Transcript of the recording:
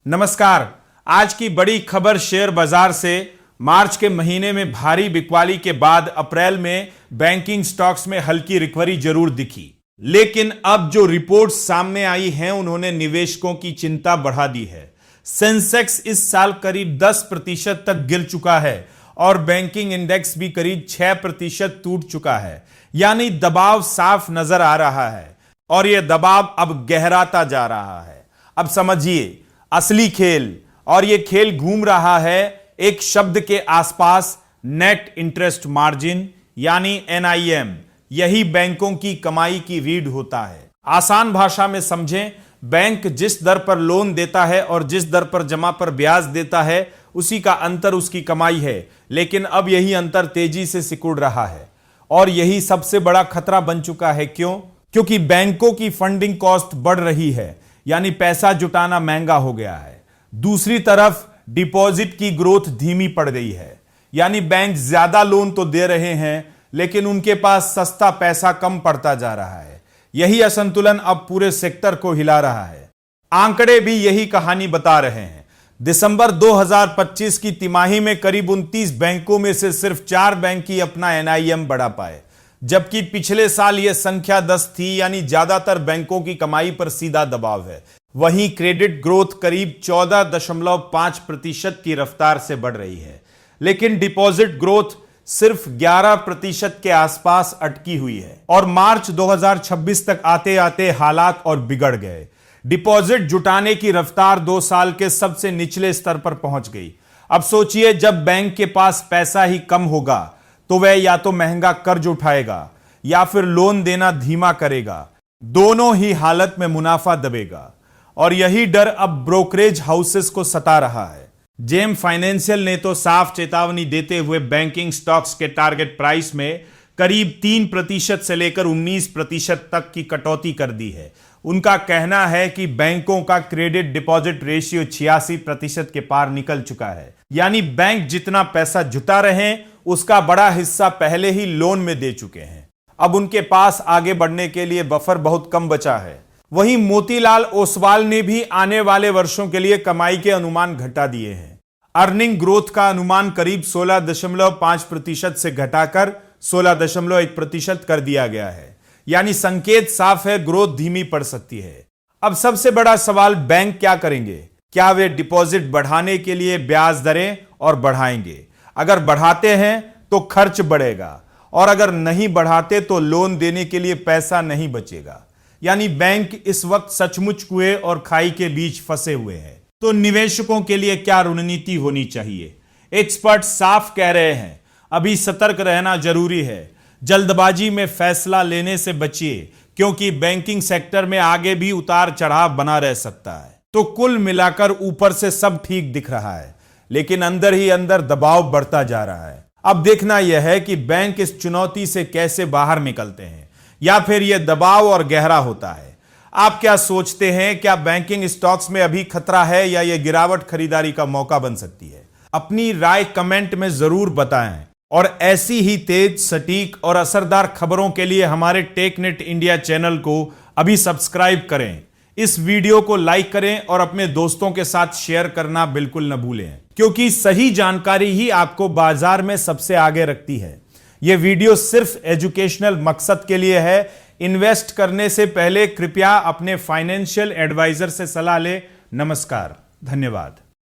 नमस्कार। आज की बड़ी खबर शेयर बाजार से। मार्च के महीने में भारी बिकवाली के बाद अप्रैल में बैंकिंग स्टॉक्स में हल्की रिकवरी जरूर दिखी, लेकिन अब जो रिपोर्ट्स सामने आई हैं उन्होंने निवेशकों की चिंता बढ़ा दी है। सेंसेक्स इस साल करीब 10% तक गिर चुका है और बैंकिंग इंडेक्स भी करीब 6% टूट चुका है। यानी दबाव साफ नजर आ रहा है और यह दबाव अब गहराता जा रहा है। अब समझिए असली खेल, और यह खेल घूम रहा है एक शब्द के आसपास, नेट इंटरेस्ट मार्जिन यानी NIM। यही बैंकों की कमाई की रीढ़ होता है। आसान भाषा में समझें, बैंक जिस दर पर लोन देता है और जिस दर पर जमा पर ब्याज देता है उसी का अंतर उसकी कमाई है। लेकिन अब यही अंतर तेजी से सिकुड़ रहा है और यही सबसे बड़ा खतरा बन चुका है। क्यों? क्योंकि बैंकों की फंडिंग कॉस्ट बढ़ रही है, यानी पैसा जुटाना महंगा हो गया है। दूसरी तरफ डिपॉजिट की ग्रोथ धीमी पड़ गई है, यानी बैंक ज्यादा लोन तो दे रहे हैं लेकिन उनके पास सस्ता पैसा कम पड़ता जा रहा है। यही असंतुलन अब पूरे सेक्टर को हिला रहा है। आंकड़े भी यही कहानी बता रहे हैं। दिसंबर 2025 की तिमाही में करीब 29 बैंकों में से सिर्फ 4 बैंक ही अपना NIM बढ़ा पाए, जबकि पिछले साल यह संख्या 10 थी। यानी ज्यादातर बैंकों की कमाई पर सीधा दबाव है। वहीं क्रेडिट ग्रोथ करीब 14.5% की रफ्तार से बढ़ रही है, लेकिन डिपॉजिट ग्रोथ सिर्फ 11% के आसपास अटकी हुई है। और मार्च 2026 तक आते आते हालात और बिगड़ गए। डिपॉजिट जुटाने की रफ्तार 2 साल के सबसे निचले स्तर पर पहुंच गई। अब सोचिए, जब बैंक के पास पैसा ही कम होगा तो वह या तो महंगा कर्ज उठाएगा या फिर लोन देना धीमा करेगा। दोनों ही हालत में मुनाफा दबेगा और यही डर अब ब्रोकरेज हाउसेस को सता रहा है। जेम फाइनेंशियल ने तो साफ चेतावनी देते हुए बैंकिंग स्टॉक्स के टारगेट प्राइस में करीब 3% से लेकर 19% तक की कटौती कर दी है। उनका कहना है कि बैंकों का क्रेडिट डिपॉजिट रेशियो 86% के पार निकल चुका है। यानी बैंक जितना पैसा जुटा रहे उसका बड़ा हिस्सा पहले ही लोन में दे चुके हैं। अब उनके पास आगे बढ़ने के लिए बफर बहुत कम बचा है। वहीं मोतीलाल ओसवाल ने भी आने वाले वर्षों के लिए कमाई के अनुमान घटा दिए हैं। अर्निंग ग्रोथ का अनुमान करीब 16.5% से घटाकर 16.1% कर दिया गया है। यानी संकेत साफ है, ग्रोथ धीमी पड़ सकती है। अब सबसे बड़ा सवाल, बैंक क्या करेंगे? क्या वे डिपॉजिट बढ़ाने के लिए ब्याज दरें और बढ़ाएंगे? अगर बढ़ाते हैं तो खर्च बढ़ेगा और अगर नहीं बढ़ाते तो लोन देने के लिए पैसा नहीं बचेगा। यानी बैंक इस वक्त सचमुच कुएं और खाई के बीच फंसे हुए हैं। तो निवेशकों के लिए क्या रणनीति होनी चाहिए? एक्सपर्ट साफ कह रहे हैं, अभी सतर्क रहना जरूरी है। जल्दबाजी में फैसला लेने से बचिए, क्योंकि बैंकिंग सेक्टर में आगे भी उतार चढ़ाव बना रह सकता है। तो कुल मिलाकर ऊपर से सब ठीक दिख रहा है, लेकिन अंदर ही अंदर दबाव बढ़ता जा रहा है। अब देखना यह है कि बैंक इस चुनौती से कैसे बाहर निकलते हैं, या फिर यह दबाव और गहरा होता है। आप क्या सोचते हैं? क्या बैंकिंग स्टॉक्स में अभी खतरा है या यह गिरावट खरीदारी का मौका बन सकती है? अपनी राय कमेंट में जरूर बताएं और ऐसी ही तेज, सटीक और असरदार खबरों के लिए हमारे टेकनेट इंडिया चैनल को अभी सब्सक्राइब करें। इस वीडियो को लाइक करें और अपने दोस्तों के साथ शेयर करना बिल्कुल न भूलें, क्योंकि सही जानकारी ही आपको बाजार में सबसे आगे रखती है। यह वीडियो सिर्फ एजुकेशनल मकसद के लिए है। इन्वेस्ट करने से पहले कृपया अपने फाइनेंशियल एडवाइजर से सलाह लें। नमस्कार, धन्यवाद।